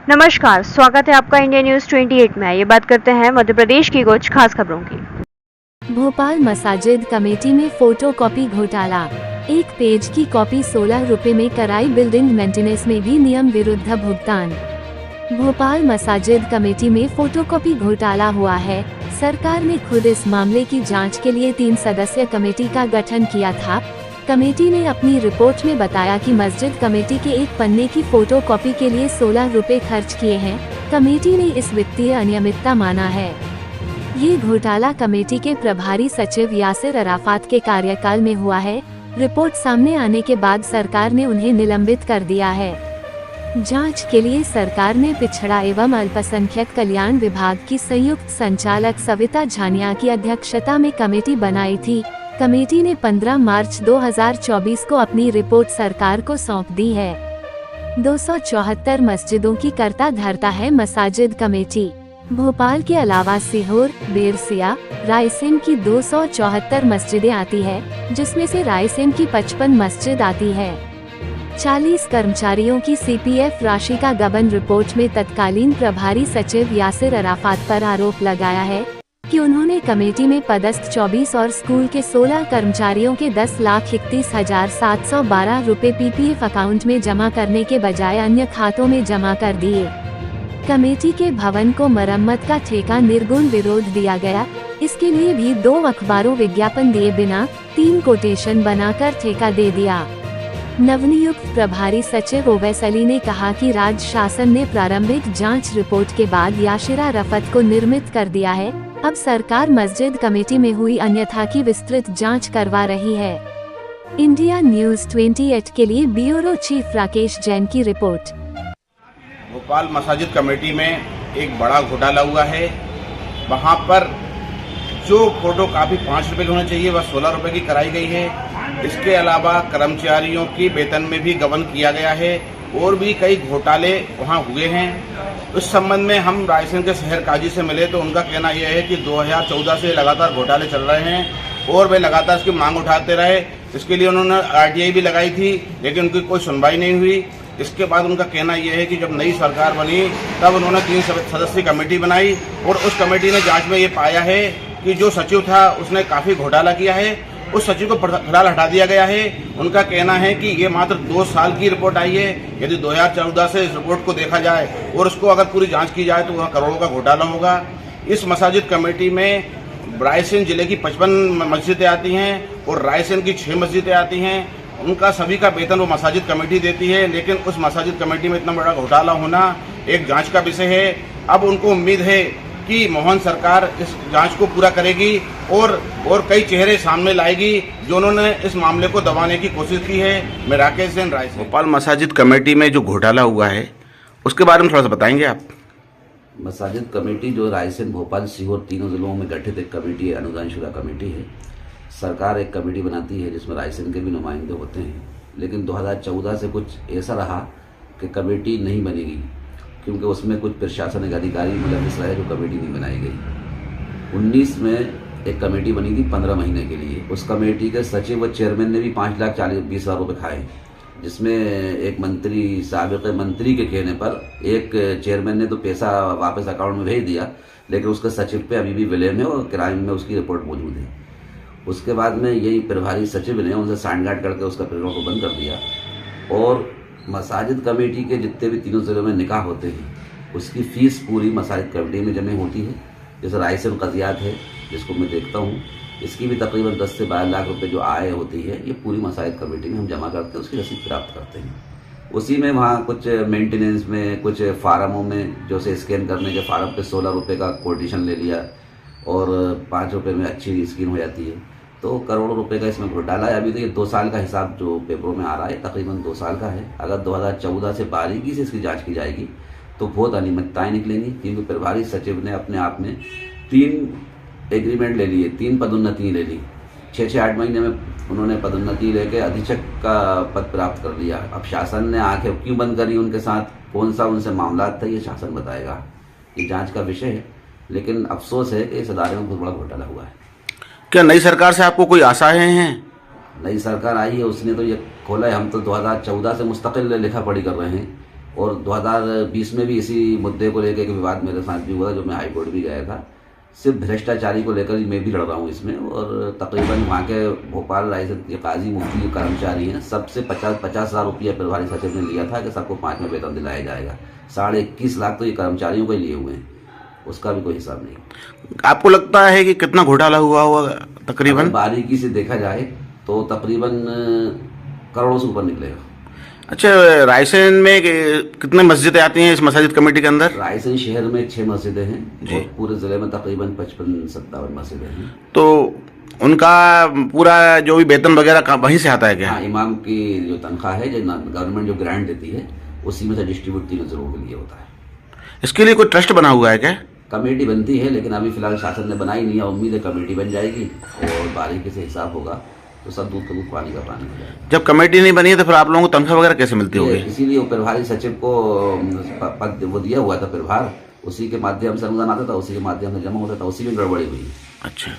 नमस्कार, स्वागत है आपका इंडिया न्यूज 28 में। ये बात करते हैं मध्य प्रदेश की कुछ खास खबरों की। भोपाल मसाजिद कमेटी में फोटोकॉपी घोटाला। एक पेज की कॉपी 16 रुपए में कराई, बिल्डिंग मेंटेनेंस में भी नियम विरुद्ध भुगतान। भोपाल मसाजिद कमेटी में फोटोकॉपी घोटाला हुआ है। सरकार ने खुद इस मामले की जांच के लिए 3 सदस्यीय कमेटी का गठन किया था। कमेटी ने अपनी रिपोर्ट में बताया कि मस्जिद कमेटी के एक पन्ने की फोटोकॉपी के लिए 16 रुपए खर्च किए हैं। कमेटी ने इस वित्तीय अनियमितता माना है। ये घोटाला कमेटी के प्रभारी सचिव यासिर अराफात के कार्यकाल में हुआ है। रिपोर्ट सामने आने के बाद सरकार ने उन्हें निलंबित कर दिया है। जांच के लिए सरकार ने पिछड़ा एवं अल्पसंख्यक कल्याण विभाग की संयुक्त संचालक सविता झानिया की अध्यक्षता में कमेटी बनाई थी। कमेटी ने 15 मार्च 2024 को अपनी रिपोर्ट सरकार को सौंप दी है। 274 मस्जिदों की कर्ता धर्ता है मसाजिद कमेटी। भोपाल के अलावा सीहोर, बेरसिया, रायसेन की 274 मस्जिदें आती है, जिसमें से रायसेन की 55 मस्जिद आती है। 40 कर्मचारियों की सीपीएफ राशि का गबन। रिपोर्ट में तत्कालीन प्रभारी सचिव यासिर अराफात पर आरोप लगाया है कि उन्होंने कमेटी में पदस्थ 24 और स्कूल के 16 कर्मचारियों के 10,31,712 रुपए पीपीएफ अकाउंट में जमा करने के बजाय अन्य खातों में जमा कर दिए। कमेटी के भवन को मरम्मत का ठेका निर्गुण विरोध दिया गया। इसके लिए भी 2 अखबारों विज्ञापन दिए बिना 3 कोटेशन बनाकर ठेका दे दिया। नवनियुक्त प्रभारी सचिव ओवैस अली ने कहा कि राज्य शासन ने प्रारंभिक जांच रिपोर्ट के बाद यासिर अराफात को निर्मित कर दिया है। अब सरकार मस्जिद कमेटी में हुई अन्यथा की विस्तृत जांच करवा रही है। इंडिया न्यूज 28 के लिए ब्यूरो चीफ राकेश जैन की रिपोर्ट। भोपाल मसाजिद कमेटी में एक बड़ा घोटाला हुआ है। वहां पर जो फोटो कापी 5 रुपए की होनी चाहिए वह 16 रुपए की कराई गई है। इसके अलावा कर्मचारियों की वेतन में भी गबन किया गया है और भी कई घोटाले वहां हुए हैं। इस संबंध में हम रायसेन के शहर काजी से मिले तो उनका कहना यह है कि 2014 से लगातार घोटाले चल रहे हैं और वे लगातार इसकी मांग उठाते रहे। इसके लिए उन्होंने आरटीआई भी लगाई थी, लेकिन उनकी कोई सुनवाई नहीं हुई। इसके बाद उनका कहना यह है कि जब नई सरकार बनी तब उन्होंने 3 सदस्यीय कमेटी बनाई और उस कमेटी ने जांच में ये पाया है कि जो सचिव था उसने काफी घोटाला किया है। उस सचिव को फिलहाल हटा दिया गया है। उनका कहना है कि ये मात्र 2 साल की रिपोर्ट आई है। यदि 2014 से इस रिपोर्ट को देखा जाए और उसको अगर पूरी जांच की जाए तो वहाँ करोड़ों का घोटाला होगा। इस मसाजिद कमेटी में रायसेन जिले की 55 मस्जिदें आती हैं और रायसेन की 6 मस्जिदें आती हैं। उनका सभी का वेतन वो मसाजिद कमेटी देती है, लेकिन उस मसाजिद कमेटी में इतना बड़ा घोटाला होना एक जांच का विषय है। अब उनको उम्मीद है कि मोहन सरकार इस जांच को पूरा करेगी और कई चेहरे सामने लाएगी जो उन्होंने इस मामले को दबाने की कोशिश की है। मैं राकेश जैन, रायसेन। भोपाल मसाजिद कमेटी में जो घोटाला हुआ है उसके बारे में थोड़ा सा बताएंगे आप। मसाजिद कमेटी जो रायसेन, भोपाल, सीहोर तीनों जिलों में गठित एक कमेटी है, अनुदान शुदा कमेटी है। सरकार एक कमेटी बनाती है जिसमें रायसेन के भी नुमाइंदे होते हैं, लेकिन 2014 से कुछ ऐसा रहा कि कमेटी नहीं बनेगी क्योंकि उसमें कुछ प्रशासनिक अधिकारी मुलविस रहे जो कमेटी नहीं बनाई गई। 19 में एक कमेटी बनी थी 15 महीने के लिए। उस कमेटी के सचिव व चेयरमैन ने भी 5,20,000 रुपये खाए, जिसमें एक मंत्री, साबिक मंत्री के कहने पर एक चेयरमैन ने तो पैसा वापस अकाउंट में भेज दिया, लेकिन उसके सचिव पे अभी भी विलय है और क्राइम में उसकी रिपोर्ट मौजूद है। उसके बाद में यही प्रभारी सचिव ने उनसे सांठगांठ करके उसका पेरोल को बंद कर दिया और मसाजिद कमेटी के जितने भी तीनों जिलों में निकाह होते हैं उसकी फीस पूरी मसाजिद कमेटी में जमा होती है। जैसे रायसेन कजियात है जिसको मैं देखता हूँ, इसकी भी तकरीबन 10 से 12 लाख रुपए जो आय होती है ये पूरी मसाजिद कमेटी में हम जमा करते हैं, उसकी रसीद प्राप्त करते हैं। उसी में वहाँ कुछ मेंटेनेंस में, कुछ फार्मों में जैसे स्कैन करने के फार्म पे 16 रुपये का कोटेशन ले लिया और 5 रुपये में अच्छी स्कीम हो जाती है, तो करोड़ों रुपए का इसमें घोटाला है। अभी तो ये 2 साल का हिसाब जो पेपरों में आ रहा है तकरीबन 2 साल का है। अगर 2014 से बारीकी से इसकी जांच की जाएगी तो बहुत अनियमितताएं निकलेंगी, क्योंकि प्रभारी सचिव ने अपने आप में 3 एग्रीमेंट ले लिए, 3 पदोन्नति ले ली। 6-8 महीने में उन्होंने पदोन्नति लेके अधीक्षक का पद प्राप्त कर लिया। अब शासन ने आंखें क्यों बंद करी उनके साथ, कौन सा उनसे मामला था, ये शासन बताएगा। ये जाँच का विषय है, लेकिन अफसोस है कि इस अदारे में बहुत बड़ा घोटाला हुआ है। क्या नई सरकार से आपको कोई आशाएं हैं? नई सरकार आई है, उसने तो ये खोला है। हम तो 2014 से मुस्तकिल लिखा पढ़ी कर रहे हैं और 2020 में भी इसी मुद्दे को लेकर एक विवाद मेरे साथ भी हुआ, जो मैं हाई कोर्ट भी गया था। सिर्फ भ्रष्टाचारी को लेकर मैं भी लड़ रहा हूँ इसमें, और तकरीबन वहाँ के भोपाल रायसेन के काजी मुफ्ती के कर्मचारी हैं, सबसे 50,000 रुपया प्रभारी सचिव ने लिया था कि सबको 5 में वेतन दिलाया जाएगा। 21.5 लाख तो ये कर्मचारियों को ही लिए हुए हैं, उसका भी कोई हिसाब नहीं। आपको लगता है कि कितना घोटाला हुआ होगा तकरीबन? बारीकी से देखा जाए तो तकरीबन करोड़ों से ऊपर निकलेगा। अच्छा, रायसेन में कितने मस्जिदें आती हैं इस मसाजिद कमेटी के अंदर? रायसेन शहर में 6 मस्जिदें हैं जी। और पूरे जिले में तकरीबन 55-57 मस्जिदें हैं। तो उनका पूरा जो भी वेतन वगैरह वहीं से आता है क्या? हाँ, इमाम की जो तनख्वाह है, जो गवर्नमेंट जो ग्रांट देती है, उसी में से डिस्ट्रीब्यूट 3 ज़रूर के लिए होता है। इसके लिए कोई ट्रस्ट बना हुआ है क्या? कमेटी बनती है, लेकिन अभी फिलहाल शासन ने बनाई नहीं है। उम्मीद है कमेटी बन जाएगी और बारीकी से हिसाब होगा तो सब दूध का दूध, पानी का पानी हो जाएगा। जब कमेटी नहीं बनी है तो फिर आप लोगों को तनख्वाह वगैरह कैसे मिलती होगी? इसीलिए वो प्रभारी सचिव को पद वो दिया हुआ था प्रभार, उसी के माध्यम से अनुदान आता था, उसी के माध्यम से जमा होता था, उसी में गड़बड़ी हुई। अच्छा,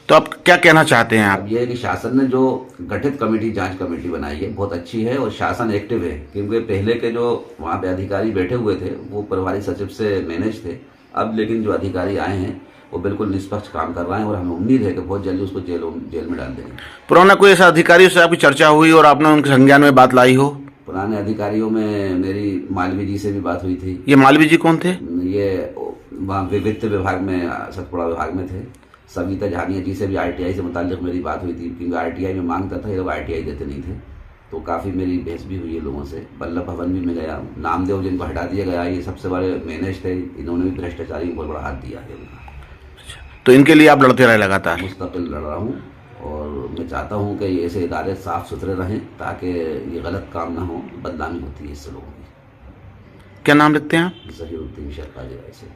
तो आप क्या कहना चाहते हैं आप? अब यह है कि शासन ने जो गठित कमेटी, जांच कमेटी बनाई है, बहुत अच्छी है और शासन एक्टिव है, क्योंकि पहले के जो वहाँ पे अधिकारी बैठे हुए थे वो प्रभारी सचिव से मैनेज थे। अब लेकिन जो अधिकारी आए हैं वो बिल्कुल निष्पक्ष काम कर रहे हैं और हमें उम्मीद है कि बहुत जल्दी उसको जेल में डाल देंगे। पुराना कोई ऐसा अधिकारियों से आपकी चर्चा हुई और आपने उनके संज्ञान में बात लाई हो? पुराने अधिकारियों में मेरी मालवी जी से भी बात हुई थी। ये मालवी जी कौन थे? ये वहाँ वित्त विभाग में, सतपुड़ा विभाग में थे। सविता झानिया जी से भी RTI से मुताल्लिक मेरी बात हुई थी, क्योंकि RTI में मांगता था, ये लोग RTI देते नहीं थे, तो काफ़ी मेरी बहस भी हुई है लोगों से। वल्लभ भवन भी मैं गया, नामदेव जिनको हटा दिया गया, ये सबसे बड़े मैनेज थे, इन्होंने भी भ्रष्टाचारी को बहुत बड़ा हाथ दिया है। तो इनके लिए आप लड़ते रहे लगातार? मुस्तकिल लड़ रहा हूँ और मैं चाहता हूँ कि ऐसे इदारे साफ सुथरे रहें ताकि ये गलत काम ना हो, बदनामी होती है इससे लोगों की। क्या नाम लिखते हैं आप? ज़हीरुद्दीन शेख काजी रायसेन।